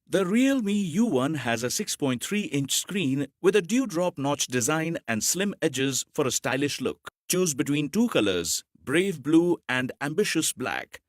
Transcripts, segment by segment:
The Realme U1 has a 6.3-inch screen with a dewdrop notch design and slim edges for a stylish look. Choose between two colors, brave blue and ambitious black.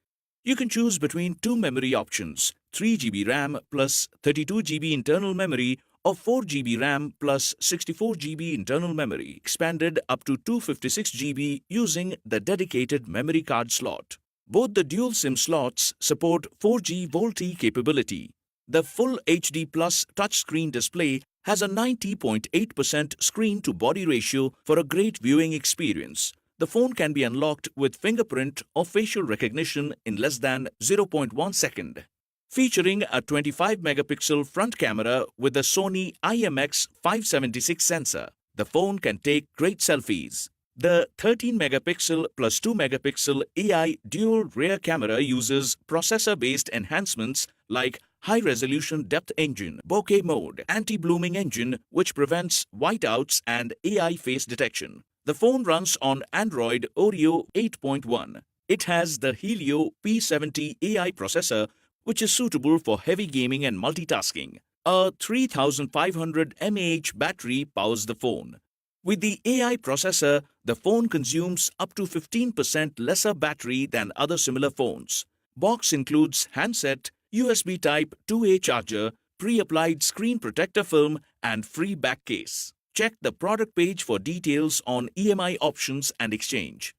You can choose between two memory options, 3GB RAM plus 32GB internal memory or 4GB RAM plus 64GB internal memory, expanded up to 256GB using the dedicated memory card slot. Both the dual SIM slots support 4G VoLTE capability. The full HD Plus touchscreen display has a 90.8% screen-to-body ratio for a great viewing experience. The phone can be unlocked with fingerprint or facial recognition in less than 0.1 second. Featuring a 25-megapixel front camera with the SONY IMX576 sensor, the phone can take great selfies. The 13-megapixel plus 2-megapixel AI dual rear camera uses processor-based enhancements like high-resolution depth engine, bokeh mode, anti-blooming engine which prevents whiteouts and AI face detection. The phone runs on Android Oreo 8.1. It has the Helio P70 AI processor which is suitable for heavy gaming and multitasking. A 3500 mAh battery powers the phone. With the AI processor, the phone consumes up to 15% lesser battery than other similar phones. Box includes handset, USB Type 2A charger, pre-applied screen protector film and free back case. Check the product page for details on EMI options and exchange.